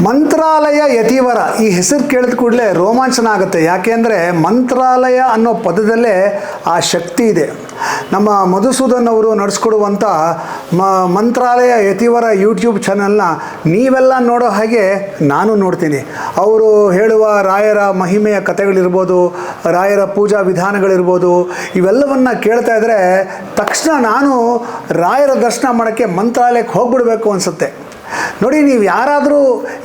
ಮಂತ್ರಾಲಯ ಯತಿವರ ಈ ಹೆಸರು ಕೇಳಿದ ಕೂಡಲೇ ರೋಮಾಂಚನ ಆಗುತ್ತೆ. ಯಾಕೆಂದರೆ ಮಂತ್ರಾಲಯ ಅನ್ನೋ ಪದದಲ್ಲೇ ಆ ಶಕ್ತಿ ಇದೆ. ನಮ್ಮ ಮಧುಸೂದನ್ ಅವರು ನಡೆಸ್ಕೊಡುವಂಥ ಮಂತ್ರಾಲಯ ಯತಿವರ ಯೂಟ್ಯೂಬ್ ಚಾನಲ್ನ ನೀವೆಲ್ಲ ನೋಡೋ ಹಾಗೆ ನಾನು ನೋಡ್ತೀನಿ. ಅವರು ಹೇಳುವ ರಾಯರ ಮಹಿಮೆಯ ಕಥೆಗಳಿರ್ಬೋದು, ರಾಯರ ಪೂಜಾ ವಿಧಾನಗಳಿರ್ಬೋದು, ಇವೆಲ್ಲವನ್ನು ಕೇಳ್ತಾ ಇದ್ದರೆ ತಕ್ಷಣ ನಾನು ರಾಯರ ದರ್ಶನ ಮಾಡೋಕ್ಕೆ ಮಂತ್ರಾಲಯಕ್ಕೆ ಹೋಗ್ಬಿಡ್ಬೇಕು ಅನಿಸುತ್ತೆ. ನೋಡಿ, ನೀವು ಯಾರಾದರೂ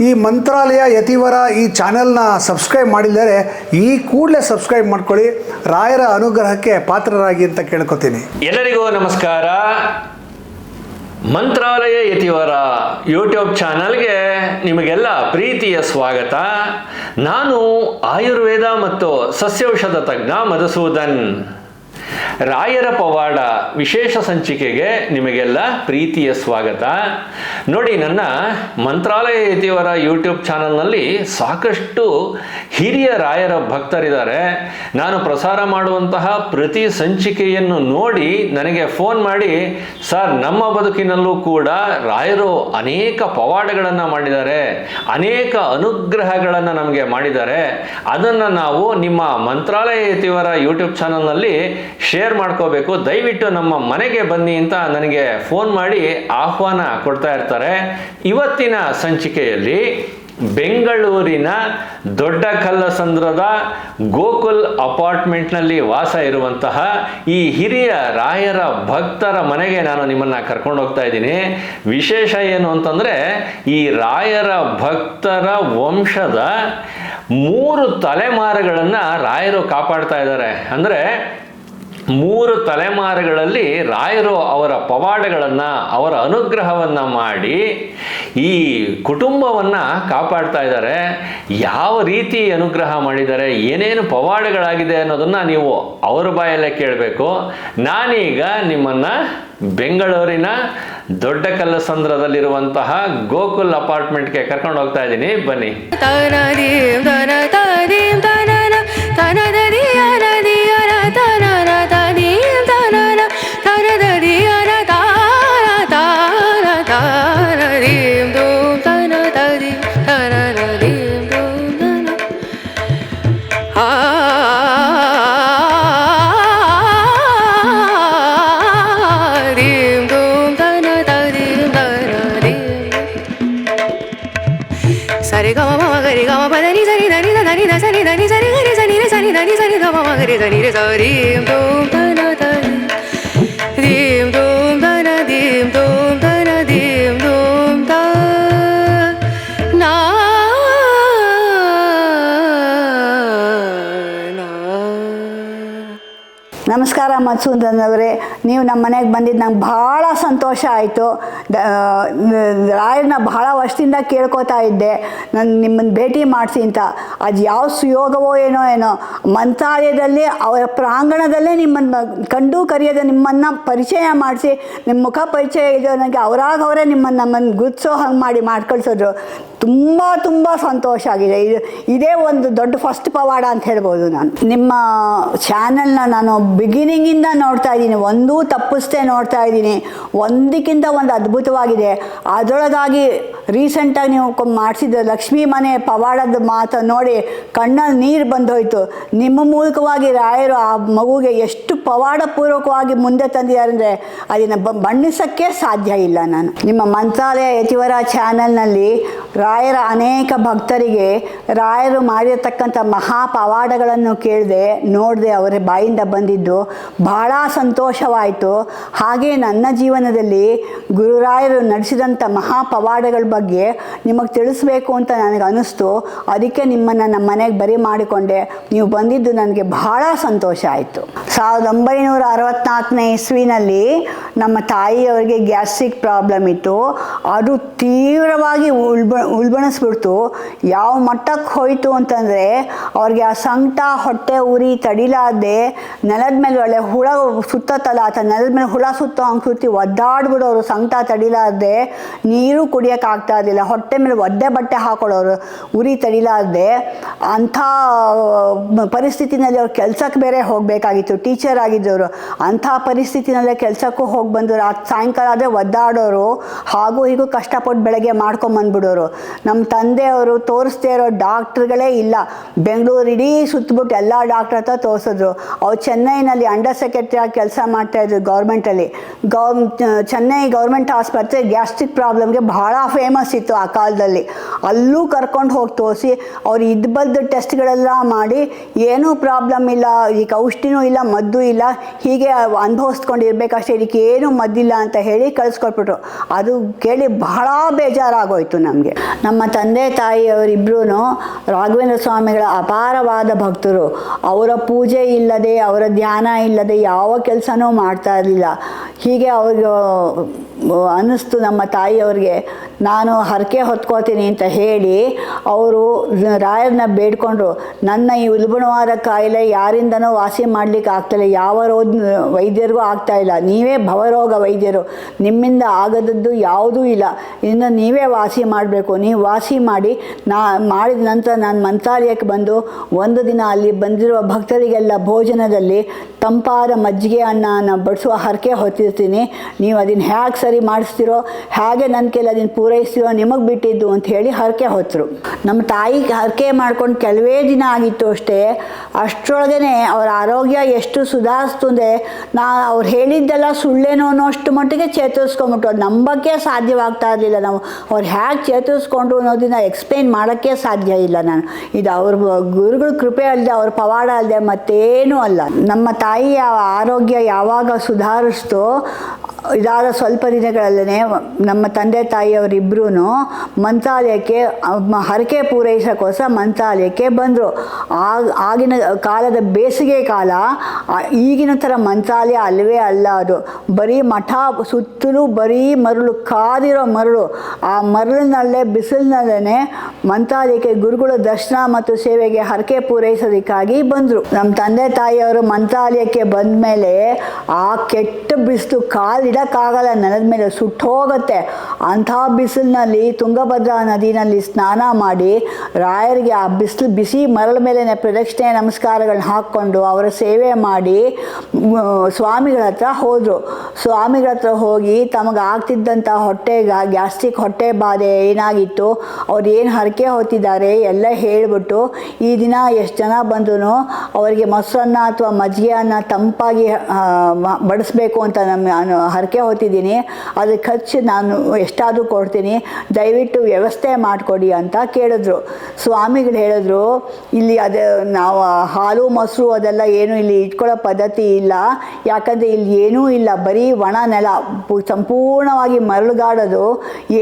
ಈ ಮಂತ್ರಾಲಯ ಯತಿವರ ಈ ಚಾನೆಲ್ನ ಸಬ್ಸ್ಕ್ರೈಬ್ ಮಾಡಿದರೆ ಈ ಕೂಡಲೇ ಸಬ್ಸ್ಕ್ರೈಬ್ ಮಾಡ್ಕೊಳ್ಳಿ, ರಾಯರ ಅನುಗ್ರಹಕ್ಕೆ ಪಾತ್ರರಾಗಿ ಅಂತ ಕೇಳ್ಕೊತೀನಿ. ಎಲ್ಲರಿಗೂ ನಮಸ್ಕಾರ. ಮಂತ್ರಾಲಯ ಯತಿವರ ಯೂಟ್ಯೂಬ್ ಚಾನಲ್ಗೆ ನಿಮಗೆಲ್ಲ ಪ್ರೀತಿಯ ಸ್ವಾಗತ. ನಾನು ಆಯುರ್ವೇದ ಮತ್ತು ಸಸ್ಯೌಷಧ ತಜ್ಞ ಮಧುಸೂದನ್. ರಾಯರ ಪವಾಡ ವಿಶೇಷ ಸಂಚಿಕೆಗೆ ನಿಮಗೆಲ್ಲ ಪ್ರೀತಿಯ ಸ್ವಾಗತ. ನೋಡಿ, ನನ್ನ ಮಂತ್ರಾಲಯ ಯತಿವರ ಯೂಟ್ಯೂಬ್ ಚಾನಲ್ನಲ್ಲಿ ಸಾಕಷ್ಟು ಹಿರಿಯ ರಾಯರ ಭಕ್ತರಿದ್ದಾರೆ. ನಾನು ಪ್ರಸಾರ ಮಾಡುವಂತಹ ಪ್ರತಿ ಸಂಚಿಕೆಯನ್ನು ನೋಡಿ ನನಗೆ ಫೋನ್ ಮಾಡಿ, ಸರ್, ನಮ್ಮ ಬದುಕಿನಲ್ಲೂ ಕೂಡ ರಾಯರು ಅನೇಕ ಪವಾಡಗಳನ್ನು ಮಾಡಿದ್ದಾರೆ, ಅನೇಕ ಅನುಗ್ರಹಗಳನ್ನು ನಮಗೆ ಮಾಡಿದ್ದಾರೆ, ಅದನ್ನು ನಾವು ನಿಮ್ಮ ಮಂತ್ರಾಲಯ ಯತಿವರ ಯೂಟ್ಯೂಬ್ ಚಾನಲ್ನಲ್ಲಿ ಶೇರ್ ಮಾಡ್ಕೋಬೇಕು, ದಯವಿಟ್ಟು ನಮ್ಮ ಮನೆಗೆ ಬನ್ನಿ ಅಂತ ನನಗೆ ಫೋನ್ ಮಾಡಿ ಆಹ್ವಾನ ಕೊಡ್ತಾ ಇರ್ತಾರೆ. ಇವತ್ತಿನ ಸಂಚಿಕೆಯಲ್ಲಿ ಬೆಂಗಳೂರಿನ ದೊಡ್ಡ ಕಲ್ಲಸಂದ್ರದ ಗೋಕುಲ್ ಅಪಾರ್ಟ್ಮೆಂಟ್ನಲ್ಲಿ ವಾಸ ಇರುವಂತಹ ಈ ಹಿರಿಯ ರಾಯರ ಭಕ್ತರ ಮನೆಗೆ ನಾನು ನಿಮ್ಮನ್ನು ಕರ್ಕೊಂಡು ಹೋಗ್ತಾ ಇದ್ದೀನಿ. ವಿಶೇಷ ಏನು ಅಂತಂದರೆ, ಈ ರಾಯರ ಭಕ್ತರ ವಂಶದ 3 ತಲೆಮಾರುಗಳನ್ನು ರಾಯರು ಕಾಪಾಡ್ತಾ ಇದ್ದಾರೆ. ಅಂದರೆ 3 ತಲೆಮಾರುಗಳಲ್ಲಿ ರಾಯರು ಅವರ ಪವಾಡಗಳನ್ನು, ಅವರ ಅನುಗ್ರಹವನ್ನು ಮಾಡಿ ಈ ಕುಟುಂಬವನ್ನು ಕಾಪಾಡ್ತಾ ಇದ್ದಾರೆ. ಯಾವ ರೀತಿ ಅನುಗ್ರಹ ಮಾಡಿದ್ದಾರೆ, ಏನೇನು ಪವಾಡಗಳಾಗಿದೆ ಅನ್ನೋದನ್ನು ನೀವು ಅವರ ಬಾಯಲ್ಲೇ ಕೇಳಬೇಕು. ನಾನೀಗ ನಿಮ್ಮನ್ನು ಬೆಂಗಳೂರಿನ ದೊಡ್ಡ ಕಲ್ಲಸಂದ್ರದಲ್ಲಿರುವಂತಹ ಗೋಕುಲ್ ಅಪಾರ್ಟ್ಮೆಂಟ್ಗೆ ಕರ್ಕೊಂಡು ಹೋಗ್ತಾ ಇದ್ದೀನಿ, ಬನ್ನಿ. సరి గమ మమ గరి గమ పదని సరి దని దని సరి దని సరి గరి సని రే సని దని సరి గమ మమ గరి దని రే సరి దోం తన తని దీం దోం తన దీం దోం తన దీం దోం త నా ನಮಸ್ಕಾರ ಮಧುಸೂದನ್ ಅವರೇ, ನೀವು ನಮ್ಮ ಮನೆಗೆ ಬಂದಿದ್ದು ನಂಗೆ ಭಾಳ ಸಂತೋಷ ಆಯಿತು. ರಾಯರನ್ನ ಭಾಳ ವರ್ಷದಿಂದ ಕೇಳ್ಕೊತಾ ಇದ್ದೆ, ನಾನು ನಿಮ್ಮನ್ನು ಭೇಟಿ ಮಾಡಿಸಿ ಅಂತ. ಅದು ಯಾವ ಸುಯೋಗವೋ ಏನೋ ಮಂತ್ರಾಲಯದಲ್ಲಿ ಅವರ ಪ್ರಾಂಗಣದಲ್ಲೇ ನಿಮ್ಮನ್ನು ಕಂಡು ಕರೆಯೋದು, ನಿಮ್ಮನ್ನು ಪರಿಚಯ ಮಾಡಿಸಿ, ನಿಮ್ಮ ಮುಖ ಪರಿಚಯ ಇದೆ ನನಗೆ, ಅವರೇ ನಮ್ಮನ್ನು ಗುರುತಿಸೋ ಹಂಗೆ ಮಾಡಿ ಕಳಿಸೋದು. ತುಂಬ ಸಂತೋಷ ಆಗಿದೆ. ಇದೇ ಒಂದು ದೊಡ್ಡ ಫಸ್ಟ್ ಪವಾಡ ಅಂತ ಹೇಳ್ಬೋದು. ನಾನು ನಿಮ್ಮ ಚಾನಲ್ನ ನಾನು ಬಿಗಿನಿಂಗಿಂದ ನೋಡ್ತಾ ಇದ್ದೀನಿ, ಒಂದೂ ತಪ್ಪಿಸ್ದೆ ನೋಡ್ತಾ ಇದ್ದೀನಿ. ಒಂದಕ್ಕಿಂತ ಒಂದು ಅದ್ಭುತವಾಗಿದೆ. ಅದರೊಳಗಾಗಿ ರೀಸೆಂಟಾಗಿ ನೀವು ಮಾಡಿಸಿದ ಲಕ್ಷ್ಮೀ ಮನೆ ಪವಾಡದ ಮಾತು ನೋಡಿ ಕಣ್ಣಲ್ಲಿ ನೀರು ಬಂದೋಯ್ತು. ನಿಮ್ಮ ಮೂಲಕವಾಗಿ ರಾಯರು ಆ ಮಗುಗೆ ಎಷ್ಟು ಪವಾಡಪೂರ್ವಕವಾಗಿ ಮುಂದೆ ತಂದಿದ್ದಾರೆ ಅಂದರೆ ಅದನ್ನು ಬಣ್ಣಿಸೋಕ್ಕೆ ಸಾಧ್ಯ ಇಲ್ಲ. ನಾನು ನಿಮ್ಮ ಮಂತ್ರಾಲಯ ಯತಿವರ ಚಾನಲ್ನಲ್ಲಿ ರಾಯರ ಅನೇಕ ಭಕ್ತರಿಗೆ ರಾಯರು ಮಾಡಿರತಕ್ಕಂಥ ಮಹಾಪವಾಡಗಳನ್ನು ನೋಡಿದೆ, ಅವರ ಬಾಯಿಂದ ಬಂದಿದ್ದು ಬಹಳ ಸಂತೋಷವಾಯಿತು. ಹಾಗೆ ನನ್ನ ಜೀವನದಲ್ಲಿ ಗುರುರಾಯರು ನಡೆಸಿದಂಥ ಮಹಾಪವಾಡಗಳ ಬಗ್ಗೆ ನಿಮಗೆ ತಿಳಿಸ್ಬೇಕು ಅಂತ ನನಗೆ ಅನ್ನಿಸ್ತು. ಅದಕ್ಕೆ ನಿಮ್ಮನ್ನು ನಮ್ಮ ಮನೆಗೆ ಬರಿ ಮಾಡಿಕೊಂಡೆ. ನೀವು ಬಂದಿದ್ದು ನನಗೆ ಬಹಳ ಸಂತೋಷ ಆಯಿತು. 1964ನೇ ಇಸ್ವಿನಲ್ಲಿ ನಮ್ಮ ತಾಯಿಯವರಿಗೆ ಗ್ಯಾಸ್ಟ್ರಿಕ್ ಪ್ರಾಬ್ಲಮ್ ಇತ್ತು. ಅದು ತೀವ್ರವಾಗಿ ಉಲ್ಬಣಿಸ್ಬಿಡ್ತು. ಯಾವ ಮಟ್ಟಕ್ಕೆ ಹೋಯಿತು ಅಂತಂದರೆ ಅವ್ರಿಗೆ ಆ ಸಂಕಟ, ಹೊಟ್ಟೆ ಉರಿ ತಡಿಲಾರದೆ ನೆಲದ ಮೇಲೆ ಒಳ್ಳೆ ಹುಳ ಸುತ್ತತ್ತಲ್ಲ ಆತ ನೆಲದ ಮೇಲೆ ಹುಳ ಸುತ್ತೋ ಹಂಗೆ ಸುತ್ತಿ ಒದ್ದಾಡ್ಬಿಡೋರು, ಸಂಕಟ ತಡಿಲಾರ್ದೆ ನೀರು ಕುಡಿಯೋಕ್ಕಾಗ್ತಾ ಇರಲಿಲ್ಲ. ಹೊಟ್ಟೆ ಮೇಲೆ ಒದ್ದೆ ಬಟ್ಟೆ ಹಾಕೊಳ್ಳೋರು ಉರಿ ತಡಿಲಾರ್ದೆ. ಅಂಥ ಪರಿಸ್ಥಿತಿನಲ್ಲಿ ಅವ್ರು ಕೆಲ್ಸಕ್ಕೆ ಬೇರೆ ಹೋಗಬೇಕಾಗಿತ್ತು, ಟೀಚರ್ ಆಗಿದ್ದವರು. ಅಂಥ ಪರಿಸ್ಥಿತಿನಲ್ಲೇ ಕೆಲಸಕ್ಕೂ ಹೋಗಿ ಬಂದು ಸಾಯಂಕಾಲ ಆದರೆ ಒದ್ದಾಡೋರು, ಹಾಗೂ ಹೀಗೂ ಕಷ್ಟಪಟ್ಟು ಬೆಳಗ್ಗೆ ಮಾಡ್ಕೊಂಬಂದ್ಬಿಡೋರು. ನಮ್ಮ ತಂದೆಯವರು ತೋರಿಸ್ದೇ ಇರೋ ಡಾಕ್ಟ್ರುಗಳೇ ಇಲ್ಲ. ಬೆಂಗಳೂರು ಇಡೀ ಸುತ್ತಬಿಟ್ಟು ಎಲ್ಲ ಡಾಕ್ಟ್ರ್ ಹತ್ರ ತೋರಿಸಿದ್ರು. ಅವ್ರು ಚೆನ್ನೈನಲ್ಲಿ ಅಂಡರ್ ಸೆಕ್ರೆಟರಿ ಆಗಿ ಕೆಲಸ ಮಾಡ್ತಾಯಿದ್ರು ಗೌರ್ಮೆಂಟಲ್ಲಿ. ಚೆನ್ನೈ ಗೌರ್ಮೆಂಟ್ ಆಸ್ಪತ್ರೆ ಗ್ಯಾಸ್ಟ್ರಿಕ್ ಪ್ರಾಬ್ಲಮ್ಗೆ ಬಹಳ ಫೇಮಸ್ ಇತ್ತು ಆ ಕಾಲದಲ್ಲಿ. ಅಲ್ಲೂ ಕರ್ಕೊಂಡು ಹೋಗಿ ತೋರಿಸಿ ಅವ್ರು ಇದ್ಬದ್ದು ಟೆಸ್ಟ್ಗಳೆಲ್ಲ ಮಾಡಿ ಏನೂ ಪ್ರಾಬ್ಲಮ್ ಇಲ್ಲ, ಈಗ ಔಷಧಿನೂ ಇಲ್ಲ, ಮದ್ದು ಇಲ್ಲ, ಹೀಗೆ ಅನುಭವಿಸ್ಕೊಂಡಿರ್ಬೇಕಷ್ಟೇ, ಇದಕ್ಕೆ ಏನೂ ಮದ್ದಿಲ್ಲ ಅಂತ ಹೇಳಿ ಕಳಿಸ್ಕೊಟ್ಬಿಟ್ರು. ಅದು ಕೇಳಿ ಬಹಳ ಬೇಜಾರಾಗೋಯ್ತು ನಮಗೆ. ನಮ್ಮ ತಂದೆ ತಾಯಿಯವರಿಬ್ಬರೂ ರಾಘವೇಂದ್ರ ಸ್ವಾಮಿಗಳ ಅಪಾರವಾದ ಭಕ್ತರು. ಅವರ ಪೂಜೆ ಇಲ್ಲದೆ, ಅವರ ಧ್ಯಾನ ಇಲ್ಲದೆ ಯಾವ ಕೆಲಸನೂ ಮಾಡ್ತಾ ಇರಲಿಲ್ಲ. ಹೀಗೆ ಅವ್ರಿಗೆ ಅನ್ನಿಸ್ತು ನಮ್ಮ ತಾಯಿಯವ್ರಿಗೆ, ನಾನು ಹರಕೆ ಹೊತ್ಕೋತೀನಿ ಅಂತ ಹೇಳಿ ಅವರು ರಾಯರನ್ನ ಬೇಡ್ಕೊಂಡ್ರು. ನನ್ನ ಈ ಉಲ್ಬಣವಾದ ಕಾಯಿಲೆ ಯಾರಿಂದನೂ ವಾಸಿ ಮಾಡಲಿಕ್ಕೆ ಆಗ್ತಾಯಿಲ್ಲ, ಯಾವ ವೈದ್ಯರಿಗೂ ಆಗ್ತಾಯಿಲ್ಲ, ನೀವೇ ಭವರೋಗ ವೈದ್ಯರು, ನಿಮ್ಮಿಂದ ಆಗದದ್ದು ಯಾವುದೂ ಇಲ್ಲ, ಇನ್ನು ನೀವೇ ವಾಸಿ ಮಾಡಬೇಕು, ನೀವು ವಾಸಿ ಮಾಡಿ. ಮಾಡಿದ ನಂತರ ನಾನು ಮಂತ್ರಾಲಯಕ್ಕೆ ಬಂದು ಒಂದು ದಿನ ಅಲ್ಲಿ ಬಂದಿರುವ ಭಕ್ತರಿಗೆಲ್ಲ ಭೋಜನದಲ್ಲಿ ತಂಪಾದ ಮಜ್ಜಿಗೆ ಅನ್ನನ ಬಡಿಸುವ ಹರಕೆ ಹೊತ್ತಿರ್ತೀನಿ. ನೀವು ಅದನ್ನು ಹೇಗೆ ಸರಿ ಮಾಡಿಸ್ತಿರೋ, ಹೇಗೆ ನನ್ನ ಕೈಲಿ ಅದನ್ನು ಪೂರೈಸ್ತಿರೋ ನಿಮಗೆ ಬಿಟ್ಟಿದ್ದು ಅಂತ ಹೇಳಿ ಹರಕೆ ಹೊತ್ತರು. ನಮ್ಮ ತಾಯಿ ಹರಕೆ ಮಾಡ್ಕೊಂಡು ಕೆಲವೇ ದಿನ ಆಗಿತ್ತು ಅಷ್ಟೇ. ಅಷ್ಟರೊಳಗೇ ಅವರ ಆರೋಗ್ಯ ಎಷ್ಟು ಸುಧಾರಿಸ್ತು ಅಂದರೆ, ಅವ್ರು ಹೇಳಿದ್ದೆಲ್ಲ ಸುಳ್ಳೇನೋ ಅನ್ನೋಷ್ಟು ಮಟ್ಟಿಗೆ ಚೇತರಿಸ್ಕೊಂಬಿಟ್ಟು ಅದು ನಂಬಕ್ಕೆ ಸಾಧ್ಯವಾಗ್ತಾ ಇರಲಿಲ್ಲ. ನಾವು ಅವ್ರು ಹೇಗೆ ಚೇತರಿಸ್ಕೊಂಡ್ರು ಅನ್ನೋದನ್ನ ಎಕ್ಸ್ಪ್ಲೇನ್ ಮಾಡೋಕ್ಕೆ ಸಾಧ್ಯ ಇಲ್ಲ ನಾನು. ಇದು ಅವ್ರ ಗುರುಗಳ ಕೃಪೆ ಅಲ್ಲದೆ, ಅವ್ರ ಪವಾಡ ಅಲ್ಲದೆ ಮತ್ತೇನೂ ಅಲ್ಲ. ನಮ್ಮ ತಾಯಿಯ ಆರೋಗ್ಯ ಯಾವಾಗ ಸುಧಾರಿಸ್ತೋ ಇದಾದ ಸ್ವಲ್ಪ ದಿನಗಳಲ್ಲೇ ನಮ್ಮ ತಂದೆ ತಾಯಿಯವರಿಬ್ಬರೂ ಮಂತ್ರಾಲಯಕ್ಕೆ ಹರಕೆ ಪೂರೈಸೋಕ್ಕೋಸ್ಕರ ಮಂತ್ರಾಲಯಕ್ಕೆ ಬಂದರು. ಆಗಿನ ಕಾಲದ ಬೇಸಿಗೆ ಕಾಲ, ಈಗಿನ ಥರ ಮಂತ್ರಾಲಯ ಅಲ್ಲವೇ ಅಲ್ಲ. ಅದು ಬರೀ ಮಠ ಸುತ್ತಲೂ ಬರೀ ಮರಳು, ಕಾದಿರೋ ಮರಳು. ಆ ಮರಳಿನಲ್ಲೇ ಬಿಸಿಲಿನಲ್ಲೇ ಮಂತ್ರಾಲಯಕ್ಕೆ ಗುರುಗಳ ದರ್ಶನ ಮತ್ತು ಸೇವೆಗೆ ಹರಕೆ ಪೂರೈಸೋದಕ್ಕಾಗಿ ಬಂದರು. ನಮ್ಮ ತಂದೆ ತಾಯಿಯವರು ಮಂತ್ರಾಲಯಕ್ಕೆ ಬಂದ ಮೇಲೆ ಆ ಕೆಟ್ಟ ಬಿಸಿಲು ಕಾಲಿಡೋಕ್ಕಾಗಲ್ಲ, ನೆಲದ ಮೇಲೆ ಸುಟ್ಟೋಗುತ್ತೆ. ಅಂಥ ಬಿಸಿಲಿನಲ್ಲಿ ತುಂಗಭದ್ರಾ ನದಿನಲ್ಲಿ ಸ್ನಾನ ಮಾಡಿ ರಾಯರಿಗೆ ಆ ಬಿಸಿ ಮರಳ ಮೇಲೆ ಪ್ರದಕ್ಷಿಣೆ ನಮಸ್ಕಾರಗಳನ್ನ ಹಾಕ್ಕೊಂಡು ಅವರ ಸೇವೆ ಮಾಡಿ ಸ್ವಾಮಿಗಳ ಹತ್ರ ಹೋದರು. ಸ್ವಾಮಿಗಳ ಹತ್ರ ಹೋಗಿ ತಮಗೆ ಆಗ್ತಿದ್ದಂಥ ಗ್ಯಾಸ್ಟ್ರಿಕ್ ಹೊಟ್ಟೆ ಬಾಧೆ ಏನಾಗಿತ್ತು, ಅವ್ರು ಏನು ಹರಕೆ ಹೊತ್ತಿದ್ದಾರೆ ಎಲ್ಲ ಹೇಳಿಬಿಟ್ಟು, ಈ ದಿನ ಎಷ್ಟು ಜನ ಬಂದರೂ ಅವರಿಗೆ ಮೊಸರನ್ನ ಅಥವಾ ಮಜ್ಜಿಗೆ ಅನ್ನ ತಂಪಾಗಿ ಬಡಿಸ್ಬೇಕು ಅಂತ ನಾನು ಹರಕೆ ಹೊತ್ತಿದ್ದೀನಿ, ಅದಕ್ಕೆ ಖರ್ಚು ನಾನು ಎಷ್ಟಾದರೂ ಕೊಡ್ತೀನಿ, ದಯವಿಟ್ಟು ವ್ಯವಸ್ಥೆ ಮಾಡಿಕೊಡಿ ಅಂತ ಕೇಳಿದ್ರು. ಸ್ವಾಮಿಗಳು ಹೇಳಿದ್ರು, ಇಲ್ಲಿ ಅದು ನಾವು ಹಾಲು ಮೊಸರು ಅದೆಲ್ಲ ಏನು ಇಲ್ಲಿ ಇಟ್ಕೊಳ್ಳೋ ಪದ್ಧತಿ ಇಲ್ಲ, ಯಾಕಂದರೆ ಇಲ್ಲಿ ಏನೂ ಇಲ್ಲ, ಬರೀ ಒಣ ನೆಲ, ಸಂಪೂರ್ಣವಾಗಿ ಮರಳುಗಾಡೋದು,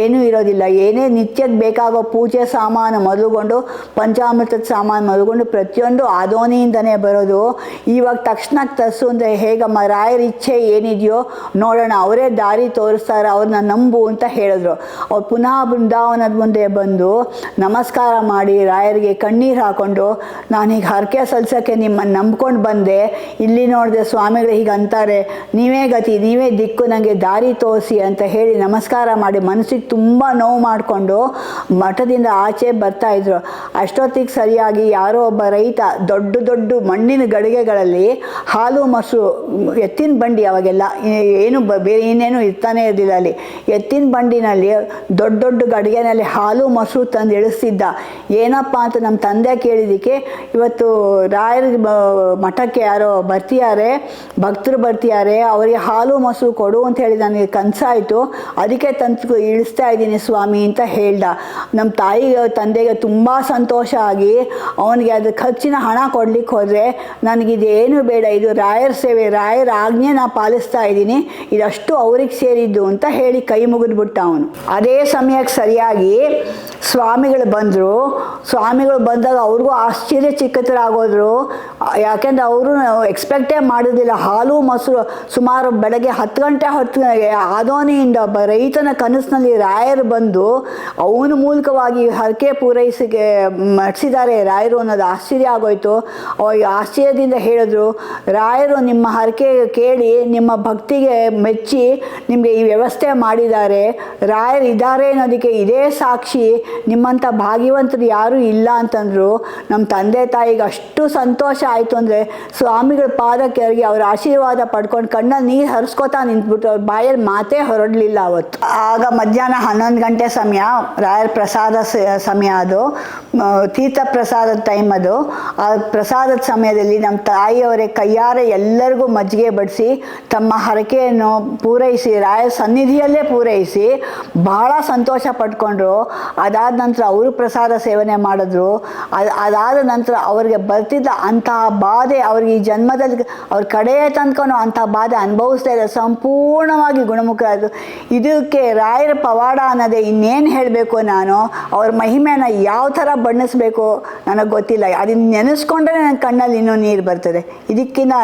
ಏನೂ ಇರೋದಿಲ್ಲ. ಏನೇ ನಿತ್ಯಕ್ಕೆ ಬೇಕಾಗೋ ಪೂಜೆ ಸಾಮಾನು ಮೊದಲುಗೊಂಡು ಪಂಚಾಮೃತದ ಸಾಮಾನು ಮೊದಲುಗೊಂಡು ಪ್ರತಿಯೊಂದು ಆದೋನಿಯಿಂದನೇ ಬರೋದು. ಇವಾಗ ತಕ್ಷಣಕ್ಕೆ ತರಿಸು ಅಂದರೆ ಹೇಗಮ್ಮ, ರಾಯರ ಇಚ್ಛೆ ಏನಿದೆಯೋ ನೋಡೋಣ, ಅವರೇ ದಾರಿ ತೋರಿಸ್ತಾರೆ, ಅವ್ರನ್ನ ನಂಬು ಅಂತ ಹೇಳಿದ್ರು. ಅವ್ರು ಪುನಃ ಬೃಂದಾವನದ ಮುಂದೆ ಬಂದು ನಮಸ್ಕಾರ ಮಾಡಿ ರಾಯರಿಗೆ ಕಣ್ಣೀರು ಹಾಕ್ಕೊಂಡು, ನಾನು ಹೀಗೆ ಹರಕೆ ಸಲ್ಸೋಕ್ಕೆ ನಿಮ್ಮನ್ನು ನಂಬ್ಕೊಂಡು ಬಂದೆ, ಇಲ್ಲಿ ನೋಡಿದೆ ಸ್ವಾಮಿಗಳು ಹೀಗೆ ಅಂತಾರೆ, ನೀವೇ ಗತಿ, ನೀವೇ ದಿಕ್ಕು, ನನಗೆ ದಾರಿ ತೋರಿಸಿ ಅಂತ ಹೇಳಿ ನಮಸ್ಕಾರ ಮಾಡಿ ಮನಸ್ಸಿಗೆ ತುಂಬ ನೋವು ಮಾಡಿಕೊಂಡು ಮಠದಿಂದ ಆಚೆ ಬರ್ತಾಯಿದ್ರು. ಅಷ್ಟೊತ್ತಿಗೆ ಸರಿಯಾಗಿ ಯಾರೋ ಒಬ್ಬ ರೈತ ದೊಡ್ಡ ದೊಡ್ಡ ಮಣ್ಣಿನ ಗಡಿಗೆಗಳಲ್ಲಿ ಹಾಲು ಮೊಸರು, ಎತ್ತಿನ ಬಂಡಿ, ಅವಾಗೆಲ್ಲ ಏನು ಬೇರೆ ಇನ್ನೇನು ಇರ್ತಾನೆ ಇರಲಿಲ್ಲ ಅಲ್ಲಿ, ಎತ್ತಿನ ಬಂಡಿನಲ್ಲಿ ದೊಡ್ಡ ದೊಡ್ಡ ಗಡಿಗೆನಲ್ಲಿ ಹಾಲು ಮೊಸರು ತಂದು ಇಳಿಸ್ತಿದ್ದ. ಏನಪ್ಪ ಅಂತ ನಮ್ಮ ತಂದೆ ಕೇಳಿದ್ದಕ್ಕೆ, ಇವತ್ತು ರಾಯರ ಮಠಕ್ಕೆ ಯಾರೋ ಬರ್ತಿದ್ದಾರೆ, ಭಕ್ತರು ಬರ್ತಿದ್ದಾರೆ, ಅವರಿಗೆ ಹಾಲು ಮೊಸರು ಕೊಡು ಅಂತ ಹೇಳಿ ನನಗೆ ಕನಸಾಯಿತು, ಅದಕ್ಕೆ ತಂದು ಇಳಿಸ್ತಾ ಇದ್ದೀನಿ ಸ್ವಾಮಿ ಅಂತ ಹೇಳ್ದ. ನಮ್ಮ ತಾಯಿ ತಂದೆಗೆ ತುಂಬ ಸಂತೋಷ ಆಗಿ ಅವನಿಗೆ ಅದು ಖರ್ಚಿನ ಹಣ ಕೊಡ್ಲಿಕ್ಕೆ ಹೋದರೆ, ನನಗಿದೇನು ಬೇಡ, ಇದು ರಾಯರ ಸೇವೆ, ರಾಯರ ಆಜ್ಞೆ ನಾನು ಪಾಲಿಸ್ತಾ ಇದ್ದೀನಿ, ಇದಷ್ಟು ಅವ್ರಿಗೆ ಸೇರಿದ್ದು ಅಂತ ಹೇಳಿ ಕೈ ಮುಗಿದ್ಬಿಟ್ಟ ಅವನು. ಅದೇ ಸಮಯಕ್ಕೆ ಸರಿಯಾಗಿ ಸ್ವಾಮಿಗಳು ಬಂದರು. ಸ್ವಾಮಿಗಳು ಬಂದಾಗ ಅವ್ರಿಗೂ ಆಶ್ಚರ್ಯಚಕಿತರಾಗೋದ್ರು. ಯಾಕೆಂದರೆ ಅವರು ಎಕ್ಸ್ಪೆಕ್ಟೇ ಮಾಡೋದಿಲ್ಲ. ಹಾಲು ಮೊಸರು ಸುಮಾರು ಬೆಳಗ್ಗೆ 10 ಗಂಟೆ ಆದೋನಿಯಿಂದ ರೈತನ ಕನಸಿನಲ್ಲಿ ರಾಯರು ಬಂದು ಅವನ ಮೂಲಕವಾಗಿ ಹರಕೆ ಪೂರೈಸಿಗೆ ಮಾಡಿಸಿದ್ದಾರೆ ರಾಯರು ಅನ್ನೋದು ಆಶ್ಚರ್ಯ ಆಗೋಯ್ತು. ಅವಾಗ ಆಶ್ಚರ್ಯದಿಂದ ಹೇಳಿದ್ರು, ರಾಯರು ನಿಮ್ಮ ಹರಕೆ ಕೇಳಿ ನಿಮ್ಮ ಭಕ್ತಿಗೆ ಮೆಚ್ಚಿ ನಿಮಗೆ ಈ ವ್ಯವಸ್ಥೆ ಮಾಡಿದ್ದಾರೆ. ರಾಯರು ಇದ್ದಾರೆ ಅನ್ನೋದಕ್ಕೆ ಇದೇ ಸಾಕ್ಷಿ, ನಿಮ್ಮಂಥ ಭಾಗ್ಯವಂತರು ಯಾರೂ ಇಲ್ಲ ಅಂತಂದರು. ನಮ್ಮ ತಂದೆ ತಾಯಿಗೆ ಅಷ್ಟು ಸಂತೋಷ ಆಯಿತು ಅಂದರೆ ಸ್ವಾಮಿಗಳ ಪಾದಕ್ಕೆ ಎರಗಿ ಅವ್ರ ಆಶೀರ್ವಾದ ಪಡ್ಕೊಂಡು ಕಣ್ಣಲ್ಲಿ ನೀರು ಹರಿಸ್ಕೋತಾ ನಿಂತ್ಬಿಟ್ಟು ಅವ್ರ ಬಾಯಲ್ಲಿ ಮಾತೇ ಹೊರಡಲಿಲ್ಲ ಅವತ್ತು. ಆಗ ಮಧ್ಯಾಹ್ನ 11 ಗಂಟೆ ಸಮಯ, ರಾಯರ ಪ್ರಸಾದ ಸಮಯ, ಅದು ತೀರ್ಥ ಪ್ರಸಾದದ ಟೈಮ್. ಅದು ಆ ಪ್ರಸಾದದ ಸಮಯದಲ್ಲಿ ನಮ್ಮ ತಾಯಿಯವರೇ ಕೈಯಾರೆ ಎಲ್ಲರಿಗೂ ಮಜ್ಜಿಗೆ ಬಡಿಸಿ ತಮ್ಮ ಹರಕೆಯನ್ನು ಪೂರೈಸಿ ರಾಯರ ಸನ್ನಿಧಿಯಲ್ಲೇ ಪೂರೈಸಿ ಬಹಳ ಸಂತೋಷ ಪಡ್ಕೊಂಡ್ರು. ಅದಾದ ನಂತರ ಅವರು ಪ್ರಸಾದ ಸೇವನೆ ಮಾಡಿದ್ರು. ಅದಾದ ನಂತರ ಅವ್ರಿಗೆ ಬರ್ತಿದ್ದ ಅಂತಹ ಬಾಧೆ ಅವ್ರಿಗೆ ಈ ಜನ್ಮದಲ್ಲಿ ಅವ್ರ ಕಡೆ ತಂದ್ಕೊಂಡು ಅಂಥ ಬಾಧೆ ಅನುಭವಿಸ್ತಾ ಇಲ್ಲ, ಸಂಪೂರ್ಣವಾಗಿ ಗುಣಮುಖರಾದರು. ಇದಕ್ಕೆ ರಾಯರ ಪವಾಡ ಅನ್ನೋದೇ ಇನ್ನೇನು ಹೇಳಬೇಕು. ನಾನು ಅವ್ರ ಮಹಿಮೆನ ಯಾವ ಥರ ಬಣ್ಣಿಸ್ಬೇಕು ನನಗೆ ಗೊತ್ತಿಲ್ಲ. ಅದನ್ನು ನೆನೆಸ್ಕೊಂಡ್ರೆ ನನ್ನ ಕಣ್ಣಲ್ಲಿ ಇನ್ನೂ ನೀರು ಬರ್ತದೆ. ಇದಕ್ಕಿಂತ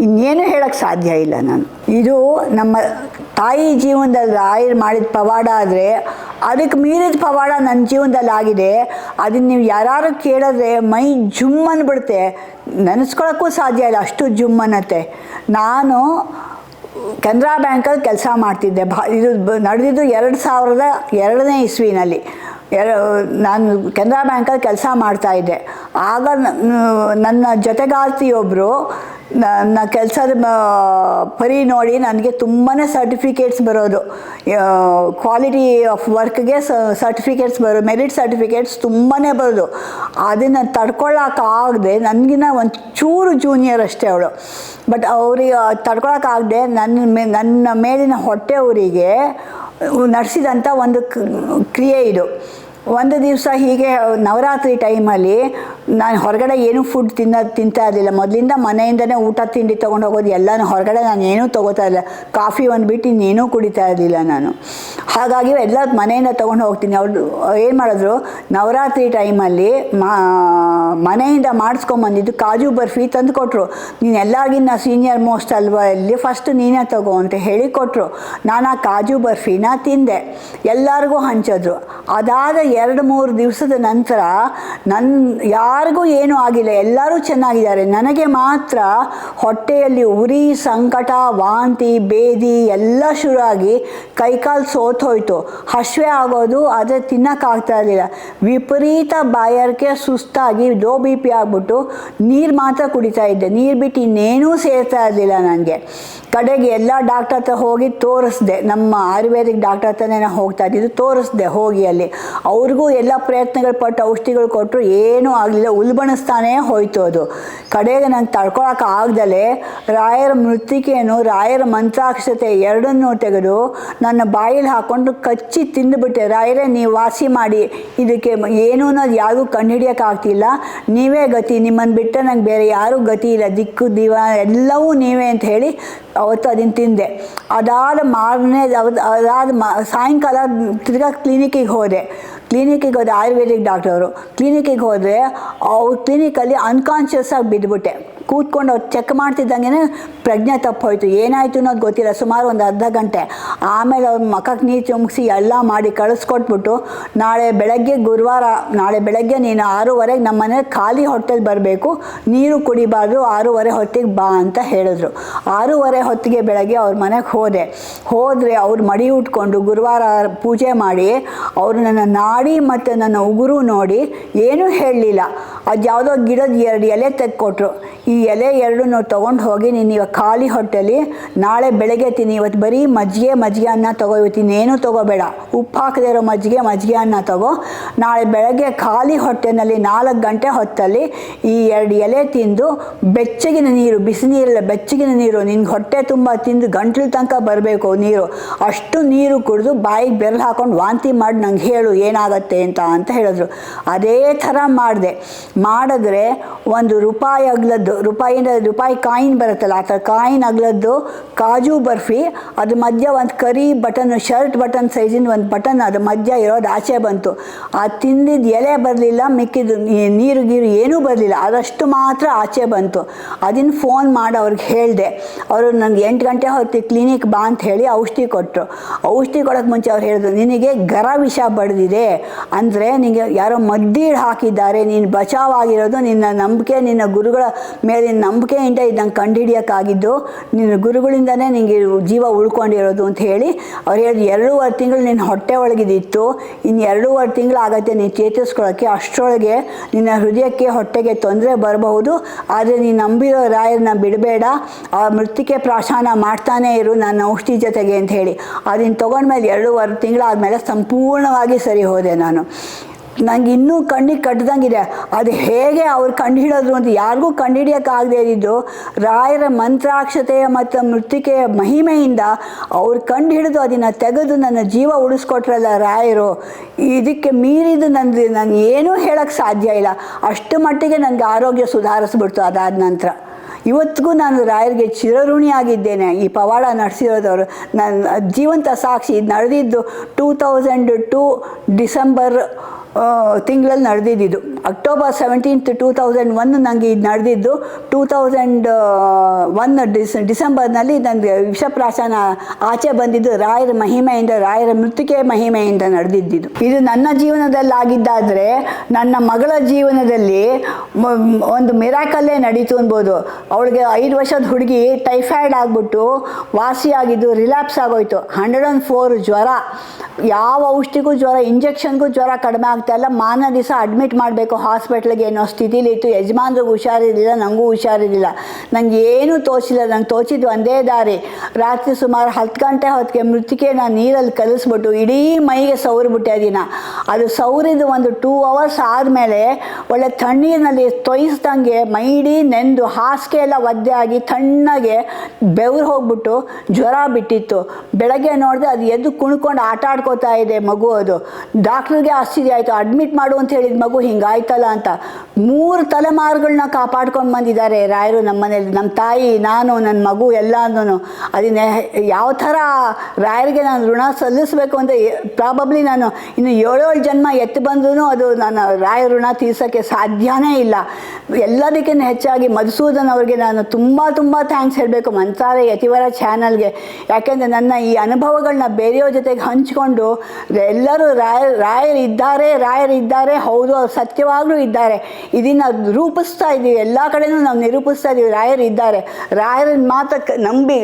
ಇನ್ನೇನು ಹೇಳೋಕ್ಕೆ ಸಾಧ್ಯ ಇಲ್ಲ ನಾನು. ಇದು ನಮ್ಮ ತಾಯಿ ಜೀವನದಲ್ಲಿ ರಾಯರು ಮಾಡಿದ ಪವಾಡ ಆದರೆ ಅದಕ್ಕೆ ಮೀರಿದ ಪವಾಡ ನನ್ನ ಜೀವನದಲ್ಲಿ ಆಗಿದೆ. ಅದನ್ನು ನೀವು ಯಾರು ಕೇಳಿದ್ರೆ ಮೈ ಜುಮ್ ಅಂದ್ಬಿಡುತ್ತೆ, ನೆನೆಸ್ಕೊಳ್ಳೋಕ್ಕೂ ಸಾಧ್ಯ ಇಲ್ಲ, ಅಷ್ಟು ಜುಮ್ ಅನ್ನತ್ತೆ. ನಾನು ಕೆನರಾ ಬ್ಯಾಂಕಲ್ಲಿ ಕೆಲಸ ಮಾಡ್ತಿದ್ದೆ. ಇದು ನಡೆದಿದ್ದು 2002ನೇ ಇಸ್ವಿನಲ್ಲಿ. ನಾನು ಕೆನರಾ ಬ್ಯಾಂಕಲ್ಲಿ ಕೆಲಸ ಮಾಡ್ತಾಯಿದ್ದೆ. ಆಗ ನನ್ನ ಜೊತೆಗಾರ್ತಿಯೊಬ್ಬರು ನನ್ನ ಕೆಲಸದ ಪರಿ ನೋಡಿ ನನಗೆ ತುಂಬಾ ಸರ್ಟಿಫಿಕೇಟ್ಸ್ ಬರೋದು, ಕ್ವಾಲಿಟಿ ಆಫ್ ವರ್ಕ್ಗೆ ಸರ್ಟಿಫಿಕೇಟ್ಸ್ ಮೆರಿಟ್ ಸರ್ಟಿಫಿಕೇಟ್ಸ್ ತುಂಬಾ ಬರೋದು. ಅದನ್ನು ತಡ್ಕೊಳ್ಳೋಕ್ಕಾಗದೆ, ನನಗಿನ್ನ ಒಂದು ಚೂರು ಜೂನಿಯರ್ ಅಷ್ಟೇ ಅವಳು. ಬಟ್ ಅವ್ರಿಗೆ ತಡ್ಕೊಳಕ್ಕಾಗದೆ ನನ್ನ ಮೇಲಿನ ಹೊಟ್ಟೆ ಊರಿಗೆ ನಡೆಸಿದಂಥ ಒಂದು ಕ್ರಿಯೆ ಇದು. ಒಂದು ದಿವಸ ಹೀಗೆ ನವರಾತ್ರಿ ಟೈಮಲ್ಲಿ ನಾನು ಹೊರಗಡೆ ಏನೂ ಫುಡ್ ತಿಂತಾ ಇರಲಿಲ್ಲ. ಮೊದಲಿಂದ ಮನೆಯಿಂದನೇ ಊಟ ತಿಂಡಿ ತೊಗೊಂಡು ಹೋಗೋದು ಎಲ್ಲನೂ ಹೊರಗಡೆ ನಾನು ಏನೂ ತೊಗೋತಾ ಇಲ್ಲ. ಕಾಫಿ ಒಂದು ಬಿಟ್ಟು ಇನ್ನೇನೂ ಕುಡಿತಾ ಇರಲಿಲ್ಲ ನಾನು. ಹಾಗಾಗಿ ಎಲ್ಲ ಮನೆಯಿಂದ ತೊಗೊಂಡು ಹೋಗ್ತೀನಿ. ಅವ್ರು ಏನು ಮಾಡಿದ್ರು, ನವರಾತ್ರಿ ಟೈಮಲ್ಲಿ ಮನೆಯಿಂದ ಮಾಡಿಸ್ಕೊಂಬಂದಿದ್ದು ಕಾಜು ಬರ್ಫಿ ತಂದು ಕೊಟ್ಟರು. ನೀನು ಎಲ್ಲರಿಗಿನ್ನ ಸೀನಿಯರ್ ಮೋಸ್ಟ್ ಅಲ್ವಾ, ಇಲ್ಲಿ ಫಸ್ಟ್ ನೀನೇ ತಗೋ ಅಂತ ಹೇಳಿ ಕೊಟ್ಟರು. ನಾನು ಆ ಕಾಜು ಬರ್ಫಿನ ತಿಂದೆ, ಎಲ್ಲರಿಗೂ ಹಂಚಿದ್ರು. ಅದಾದ 2-3 ದಿವಸದ ನಂತರ ಯಾರಿಗೂ ಏನೂ ಆಗಿಲ್ಲ, ಎಲ್ಲರೂ ಚೆನ್ನಾಗಿದ್ದಾರೆ. ನನಗೆ ಮಾತ್ರ ಹೊಟ್ಟೆಯಲ್ಲಿ ಉರಿ, ಸಂಕಟ, ವಾಂತಿ, ಬೇದಿ ಎಲ್ಲ ಶುರುವಾಗಿ ಕೈಕಾಲು ಸೋತೋಯ್ತು. ಹಸಿವೆ ಆಗೋದು, ಆದರೆ ತಿನ್ನೋಕ್ಕಾಗ್ತಾ ಇರಲಿಲ್ಲ. ವಿಪರೀತ ಬಾಯಾರಿಕೆ, ಸುಸ್ತಾಗಿ ಲೋ BP ಆಗಿಬಿಟ್ಟು ನೀರು ಮಾತ್ರ ಕುಡಿತಾ ಇದ್ದೆ. ನೀರು ಬಿಟ್ಟು ಇನ್ನೇನೂ ಸೇರ್ತಾ ಇರಲಿಲ್ಲ ನನಗೆ. ಕಡೆಗೆ ಎಲ್ಲ ಡಾಕ್ಟರ್ ಹತ್ರ ಹೋಗಿ ತೋರಿಸ್ದೆ. ನಮ್ಮ ಆಯುರ್ವೇದಿಕ್ ಡಾಕ್ಟರ್ ಹತ್ರನೇ ಹೋಗ್ತಾ ಇದ್ದಿದ್ದು. ತೋರಿಸ್ದೆ ಹೋಗಿ ಅಲ್ಲಿ. ಅವ್ರಿಗೂ ಎಲ್ಲ ಪ್ರಯತ್ನಗಳು ಪಟ್ಟು ಔಷಧಿಗಳು ಕೊಟ್ಟರು, ಏನೂ ಆಗಲಿಲ್ಲ, ಉಲ್ಬಣಿಸ್ತಾನೇ ಹೋಯ್ತು ಅದು. ಕಡೆಗೆ ನಂಗೆ ತಡ್ಕೊಳಕ್ಕೆ ಆಗ್ದಲೇ ರಾಯರ ಮೃತ್ತಿಕೆಯನ್ನು, ರಾಯರ ಮಂತ್ರಾಕ್ಷತೆ ಎರಡನ್ನೂ ತೆಗೆದು ನನ್ನ ಬಾಯಲ್ಲಿ ಹಾಕ್ಕೊಂಡು ಕಚ್ಚಿ ತಿಂದುಬಿಟ್ಟೆ. ರಾಯರೇ ನೀವು ವಾಸಿ ಮಾಡಿ, ಇದಕ್ಕೆ ಏನೂ ಅನ್ನೋದು ಯಾರಿಗೂ ಕಂಡುಹಿಡಿಯೋಕ್ಕಾಗ್ತಿಲ್ಲ, ನೀವೇ ಗತಿ, ನಿಮ್ಮನ್ನು ಬಿಟ್ಟರೆ ನಂಗೆ ಬೇರೆ ಯಾರೂ ಗತಿ ಇಲ್ಲ, ದಿಕ್ಕು ದಿವ ಎಲ್ಲವೂ ನೀವೇ ಅಂತ ಹೇಳಿ ಅವತ್ತು ಅದನ್ನು ತಿಂದೆ. ಅದಾದ ಸಾಯಂಕಾಲ ತಿರ್ಗಾ ಕ್ಲಿನಿಕ್ಕಿಗೆ ಹೋದೆ. ಆಯುರ್ವೇದಿಕ್ ಡಾಕ್ಟರು ಕ್ಲಿನಿಕ್ಕಿಗೆ ಹೋದರೆ ಅವ್ರ ಕ್ಲಿನಿಕಲ್ಲಿ ಅನ್ಕಾನ್ಷಿಯಸ್ ಆಗಿ ಬಿದ್ದುಬಿಟ್ಟೆ. ಕೂತ್ಕೊಂಡು ಅವ್ರು ಚೆಕ್ ಮಾಡ್ತಿದ್ದಂಗೆ ಪ್ರಜ್ಞೆ ತಪ್ಪೋಯ್ತು. ಏನಾಯಿತು ಅನ್ನೋದು ಗೊತ್ತಿಲ್ಲ. ಸುಮಾರು ಒಂದು ಅರ್ಧ ಗಂಟೆ ಆಮೇಲೆ ಅವ್ರ ಮುಖಕ್ಕೆ ನೀರು ಚುಮ್ಮಿಸಿ ಎಲ್ಲ ಮಾಡಿ ಕಳಿಸ್ಕೊಟ್ಬಿಟ್ಟು, ನಾಳೆ ಬೆಳಗ್ಗೆ ಗುರುವಾರ, ನಾಳೆ ಬೆಳಗ್ಗೆ ನೀನು 6:30 ನಮ್ಮ ಮನೇಲಿ ಖಾಲಿ ಹೊಟ್ಟೆಲಿ ಬರಬೇಕು, ನೀರು ಕುಡಿಬಾರ್ದು, 6:30 ಹೊತ್ತಿಗೆ ಬಾ ಅಂತ ಹೇಳಿದ್ರು. 6:30 ಹೊತ್ತಿಗೆ ಬೆಳಗ್ಗೆ ಅವ್ರ ಮನೆಗೆ ಹೋದರೆ ಅವ್ರು ಮಡಿ ಉಟ್ಕೊಂಡು ಗುರುವಾರ ಪೂಜೆ ಮಾಡಿ ಅವರು ನನ್ನ ನಾಡಿ ಮತ್ತು ನನ್ನ ಉಗುರು ನೋಡಿ ಏನೂ ಹೇಳಲಿಲ್ಲ. ಅದು ಯಾವುದೋ ಗಿಡದ 2 ಎಲೆ ತೆಗೆದುಕೊಟ್ರು. ಈ ಎಲೆ 2 ತೊಗೊಂಡು ಹೋಗಿ ನೀನು ಇವಾಗ ಖಾಲಿ ಹೊಟ್ಟೆಲಿ ನಾಳೆ ಬೆಳಗ್ಗೆ ತಿನ್ನಿ. ಇವತ್ತು ಬರೀ ಮಜ್ಜಿಗೆ ಅನ್ನ ತಗೋ, ಇವತ್ತು ಇನ್ನೇನು ತೊಗೋಬೇಡ, ಉಪ್ಪು ಹಾಕದೇ ಇರೋ ಮಜ್ಜಿಗೆ ಅನ್ನ ತಗೋ. ನಾಳೆ ಬೆಳಗ್ಗೆ ಖಾಲಿ ಹೊಟ್ಟೆನಲ್ಲಿ 4 ಗಂಟೆ ಹೊತ್ತಲ್ಲಿ ಈ 2 ಎಲೆ ತಿಂದು ಬೆಚ್ಚಗಿನ ನೀರು, ಬಿಸಿ ನೀರಲ್ಲ ಬೆಚ್ಚಗಿನ ನೀರು, ನಿನ್ಗೆ ಹೊಟ್ಟೆ ತುಂಬ ತಿಂದು ಗಂಟ್ಲು ತನಕ ಬರಬೇಕು ನೀರು, ಅಷ್ಟು ನೀರು ಕುಡಿದು ಬಾಯಿಗೆ ಬೆರಳು ಹಾಕ್ಕೊಂಡು ವಾಂತಿ ಮಾಡಿ ನಂಗೆ ಹೇಳು ಏನಾಗತ್ತೆ ಅಂತ ಹೇಳಿದ್ರು. ಅದೇ ಥರ ಮಾಡಿದ್ರೆ ₹1 ಅಗಲದ್ದು ರೂಪಾಯಿ ಕಾಯಿನ್ ಬರುತ್ತಲ್ಲ ಆ ಥರ ಕಾಯಿನ್ ಅಗ್ಲದ್ದು ಕಾಜು ಬರ್ಫಿ, ಅದ್ರ ಮಧ್ಯ ಒಂದು ಕರಿ ಬಟನ್, ಶರ್ಟ್ ಬಟನ್ ಸೈಜಿನ ಒಂದು ಬಟನ್ ಅದ್ರ ಮಧ್ಯ ಇರೋದು ಆಚೆ ಬಂತು. ಆ ತಿಂದಿದ್ದು ಎಲೆ ಬರಲಿಲ್ಲ, ಮಿಕ್ಕಿದ್ದು ನೀರು ಗೀರು ಏನೂ ಬರಲಿಲ್ಲ, ಅದಷ್ಟು ಮಾತ್ರ ಆಚೆ ಬಂತು. ಅದನ್ನು ಫೋನ್ ಮಾಡಿ ಅವ್ರಿಗೆ ಹೇಳಿದೆ. ಅವರು ನನಗೆ 8 ಗಂಟೆ ಹೊತ್ತಿಗೆ ಕ್ಲಿನಿಕ್ ಬಾ ಅಂತ ಹೇಳಿ ಔಷಧಿ ಕೊಟ್ಟರು. ಔಷಧಿ ಕೊಡೋಕ್ಕೆ ಮುಂಚೆ ಅವ್ರು ಹೇಳಿದ್ರು, ನಿನಗೆ ಗರ ವಿಷ ಬಡ್ದಿದೆ ಅಂದರೆ ನಿನಗೆ ಯಾರೋ ಮದ್ದೀಳು ಹಾಕಿದ್ದಾರೆ, ನೀನು ಬಚಾವಾಗಿರೋದು ನಿನ್ನ ನಂಬಿಕೆ, ನಿನ್ನ ಗುರುಗಳ ಮೇಲಿನ ನಂಬಿಕೆಯಿಂದ ಇದನ್ನು ಕಂಡುಹಿಡಿಯೋಕ್ಕಾಗಿದ್ದು, ನಿನ್ನ ಗುರುಗಳಿಂದನೇ ನಿನಗೆ ಜೀವ ಉಳ್ಕೊಂಡಿರೋದು ಅಂತ ಹೇಳಿ ಅವ್ರು ಹೇಳಿದ್ರು. 2.5 ತಿಂಗಳು ನಿನ್ನ ಹೊಟ್ಟೆ ಒಳಗಿದಿತ್ತು, ಇನ್ನು 2.5 ತಿಂಗಳು ಆಗತ್ತೆ ನೀನು ಚೇತರಿಸ್ಕೊಳ್ಳೋಕ್ಕೆ. ಅಷ್ಟರೊಳಗೆ ನಿನ್ನ ಹೃದಯಕ್ಕೆ ಹೊಟ್ಟೆಗೆ ತೊಂದರೆ ಬರಬಹುದು. ಆದರೆ ನೀನು ನಂಬಿರೋ ರಾಯರನ್ನ ಬಿಡಬೇಡ, ಆ ಮೃತ್ತಿಕೆ ಪ್ರಾಶಾನ ಮಾಡ್ತಾನೇ ಇರು ನನ್ನ ಔಷಧಿ ಜೊತೆಗೆ ಅಂತ ಹೇಳಿ. ಅದನ್ನು ತೊಗೊಂಡ್ಮೇಲೆ 2.5 ತಿಂಗಳಾದಮೇಲೆ ಸಂಪೂರ್ಣವಾಗಿ ಸರಿ ಹೋದೆ ನಾನು. ನನಗೆ ಇನ್ನೂ ಕಣ್ಣಿಗೆ ಕಟ್ಟದಂಗಿದೆ ಅದು ಹೇಗೆ ಅವ್ರು ಕಂಡುಹಿಡಿದ್ರು ಅಂತ. ಯಾರಿಗೂ ಕಂಡುಹಿಡಿಯೋಕ್ಕಾಗದೇ ಇದ್ದಿದ್ದು ರಾಯರ ಮಂತ್ರಾಕ್ಷತೆಯ ಮತ್ತು ಮೃತ್ತಿಕೆಯ ಮಹಿಮೆಯಿಂದ ಅವ್ರು ಕಂಡುಹಿಡಿದು ಅದನ್ನು ತೆಗೆದು ನನ್ನ ಜೀವ ಉಳಿಸ್ಕೊಟ್ರಲ್ಲ ರಾಯರು. ಇದಕ್ಕೆ ಮೀರಿದು ನಾನು ಏನೂ ಹೇಳೋಕ್ಕೆ ಸಾಧ್ಯ ಇಲ್ಲ. ಅಷ್ಟು ಮಟ್ಟಿಗೆ ನನಗೆ ಆರೋಗ್ಯ ಸುಧಾರಿಸ್ಬಿಡ್ತು ಅದಾದ ನಂತರ. ಇವತ್ತಿಗೂ ನಾನು ರಾಯರಿಗೆ ಚಿರಋಣಿಯಾಗಿದ್ದೇನೆ. ಈ ಪವಾಡ ನಡೆಸಿರೋದವರು ನನ್ನ ಜೀವಂತ ಸಾಕ್ಷಿ. ಇದು ನಡೆದಿದ್ದು 2002 ಡಿಸೆಂಬರ್ ತಿಂಗಳಲ್ಲಿ ನಡೆದಿದ್ದು. ಅಕ್ಟೋಬರ್ 17, 2001 ನನಗೆ ಇದು ನಡೆದಿದ್ದು. 2001 ಡಿಸೆಂಬರ್ನಲ್ಲಿ ನನಗೆ ವಿಷಪ್ರಾಶನ ಆಚೆ ಬಂದಿದ್ದು ರಾಯರ ಮಹಿಮೆಯಿಂದ, ರಾಯರ ಮೃತ್ತಿಕೆ ಮಹಿಮೆಯಿಂದ ನಡೆದಿದ್ದು. ಇದು ನನ್ನ ಜೀವನದಲ್ಲಿ ಆಗಿದ್ದಾದರೆ ನನ್ನ ಮಗಳ ಜೀವನದಲ್ಲಿ ಒಂದು ಮಿರಾಕಲ್ಲೇ ನಡೀತು ಅನ್ಬೋದು. ಅವಳಿಗೆ 5 ವರ್ಷದ ಹುಡುಗಿ ಟೈಫಾಯ್ಡ್ ಆಗಿಬಿಟ್ಟು ವಾಸಿಯಾಗಿದ್ದು ರಿಲ್ಯಾಪ್ಸ್ ಆಗೋಯ್ತು. 104 ಜ್ವರ, ಯಾವ ಔಷಧಿಗೂ ಜ್ವರ, ಇಂಜೆಕ್ಷನ್ಗೂ ಜ್ವರ ಕಡಿಮೆ ಆಗ್ತಾಯಿಲ್ಲ. ಮಾರನೇ ದಿವಸ ಅಡ್ಮಿಟ್ ಮಾಡಬೇಕು ಹಾಸ್ಪಿಟ್ಲಿಗೆ ಅನ್ನೋ ಸ್ಥಿತಿಲಿ ಇತ್ತು. ಯಜಮಾನ್ರಿಗೂ ಹುಷಾರಿರಲಿಲ್ಲ, ನನಗೂ ಹುಷಾರಿರಲಿಲ್ಲ. ನನಗೆ ಏನೂ ತೋಚಿಲ್ಲ. ನಂಗೆ ತೋಚಿದ್ದು ಒಂದೇ ದಾರಿ. ರಾತ್ರಿ ಸುಮಾರು 10 ಗಂಟೆ ಹೊತ್ತಿಗೆ ಮೃತ್ತಿಕೆ ನಾನು ನೀರಲ್ಲಿ ಕಲಿಸ್ಬಿಟ್ಟು ಇಡೀ ಮೈಗೆ ಸವರಿಬಿಟ್ಟೆ ದಿನ. ಅದು ಸವರಿದು ಒಂದು 2 ಅವರ್ಸ್ ಆದಮೇಲೆ ಒಳ್ಳೆ ತಣ್ಣೀರಿನಲ್ಲಿ ತೊಯಿಸ್ದಂಗೆ ಮೈ ಇಡೀ ನೆಂದು ಹಾಸಿಗೆ ಎಲ್ಲ ಒದ್ದೆ ಆಗಿ ತಣ್ಣಗೆ ಬೆವರು ಹೋಗ್ಬಿಟ್ಟು ಜ್ವರ ಬಿಟ್ಟಿತ್ತು. ಬೆಳಗ್ಗೆ ನೋಡಿದೆ ಅದು ಎದ್ದು ಕುಣ್ಕೊಂಡು ಆಟ ಆಡ್ಕೋತಾ ಇದೆ ಮಗು. ಅದು ಡಾಕ್ಟ್ರಿಗೆ ಆಶ್ಚರ್ಯ ಆಯಿತು. ಅಡ್ಮಿಟ್ ಮಾಡು ಅಂತ ಹೇಳಿದ ಮಗು ಹಿಂಗಾಯ್ತಲ್ಲ ಅಂತ. 3 ತಲೆಮಾರುಗಳನ್ನ ಕಾಪಾಡ್ಕೊಂಡು ಬಂದಿದ್ದಾರೆ ರಾಯರು ನಮ್ಮ ಮನೇಲಿ. ನಮ್ಮ ತಾಯಿ, ನಾನು, ನನ್ನ ಮಗು ಎಲ್ಲನೂ. ಅದನ್ನ ಯಾವ ಥರ ರಾಯರಿಗೆ ನಾನು ಋಣ ಸಲ್ಲಿಸಬೇಕು ಅಂತ ಪ್ರಾಬಬ್ಲಿ ನಾನು ಇನ್ನು 7 ಜನ್ಮ ಎತ್ತು ಬಂದ್ರೂ ಅದು ನಾನು ರಾಯ ಋಣ ತೀರ್ಸೋಕ್ಕೆ ಸಾಧ್ಯನೇ ಇಲ್ಲ. ಎಲ್ಲದಕ್ಕಿಂತ ಹೆಚ್ಚಾಗಿ ಮಧುಸೂದನ್ ಅವ್ರಿಗೆ ನಾನು ತುಂಬ ಥ್ಯಾಂಕ್ಸ್ ಹೇಳಬೇಕು, ಮಂತ್ರಾಲಯ ಯತಿವರ ಚಾನಲ್ಗೆ. ಯಾಕೆಂದರೆ ನನ್ನ ಈ ಅನುಭವಗಳನ್ನ ಬೇರೆಯವ್ರ ಜೊತೆಗೆ ಹಂಚ್ಕೊಂಡು ಎಲ್ಲರೂ ರಾಯರಿದ್ದಾರೆ, ಹೌದು ಅವ್ರು ಸತ್ಯವಾಗ್ಲೂ ಇದ್ದಾರೆ, ಇದನ್ನು ರೂಪಿಸ್ತಾ ಇದ್ದೀವಿ, ಎಲ್ಲ ಕಡೆನೂ ನಾವು ನಿರೂಪಿಸ್ತಾ ಇದ್ದೀವಿ. ರಾಯರಿದ್ದಾರೆ, ರಾಯರನ್ನ ಮಾತ್ರ ನಂಬಿ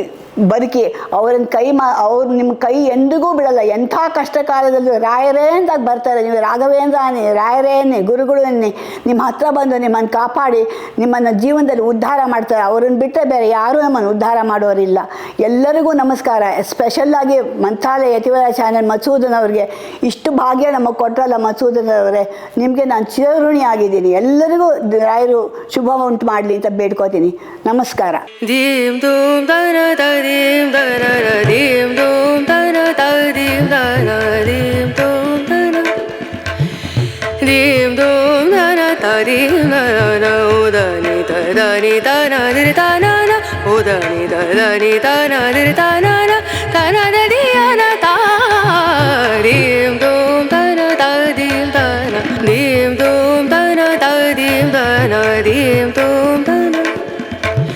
ಬದುಕಿ ಅವ್ರು ನಿಮ್ಮ ಕೈ ಎಂದಿಗೂ ಬಿಡಲ್ಲ. ಎಂಥ ಕಷ್ಟ ಕಾಲದಲ್ಲೂ ರಾಯರೇ ಅಂತ ಬರ್ತಾರೆ. ನೀವು ರಾಘವೇಂದ್ರ ಅನ್ನಿ, ರಾಯರೇ ಅನ್ನಿ, ಗುರುಗಳು ಅನ್ನಿ, ನಿಮ್ಮ ಹತ್ರ ಬಂದು ನಿಮ್ಮನ್ನು ಕಾಪಾಡಿ ನಿಮ್ಮನ್ನು ಜೀವನದಲ್ಲಿ ಉದ್ಧಾರ ಮಾಡ್ತಾರೆ. ಅವ್ರನ್ನ ಬಿಟ್ಟರೆ ಬೇರೆ ಯಾರೂ ನಮ್ಮನ್ನು ಉದ್ಧಾರ ಮಾಡೋರಿಲ್ಲ. ಎಲ್ಲರಿಗೂ ನಮಸ್ಕಾರ. ಸ್ಪೆಷಲ್ಲಾಗಿ ಮಂತ್ರಾಲಯ ಯತಿವರ ಚಾನಲ್ ಮಧುಸೂದನ್ ಅವ್ರಿಗೆ ಇಷ್ಟು ಭಾಗ್ಯ ನಮಗೆ ಕೊಟ್ಟರಲ್ಲ ಮಧುಸೂದನ್ ಅವರೇ, ನಿಮಗೆ ನಾನು ಚಿರಋಣಿ ಆಗಿದ್ದೀನಿ. ಎಲ್ಲರಿಗೂ ರಾಯರು ಶುಭ ಉಂಟು ಮಾಡಲಿ ಅಂತ ಬೇಡ್ಕೋತೀನಿ. ನಮಸ್ಕಾರ. ದೀಂ ದೂಂ ದನ ದೀಂ ದನ ದೀಂ ದೂಂ ದನ ದೀಂ ದನ ದೀಂ ದೂಂ ದನ ದೀಂ ದೂಂ ದನ ದೀಂ ದನ ಉದನಿ ದನಿ ದನ ದಿರಿ ದನ ಉದನಿ ದನಿ ದನ ದಿರಿ ದನ ದನ ದಿಯನ ತಾ ದೀಂ ದೂಂ ದನ ದೀಂ ದನ ದೀಂ ದೂಂ ದನ ದೀಂ ದನ ದೀಂ ದೂಂ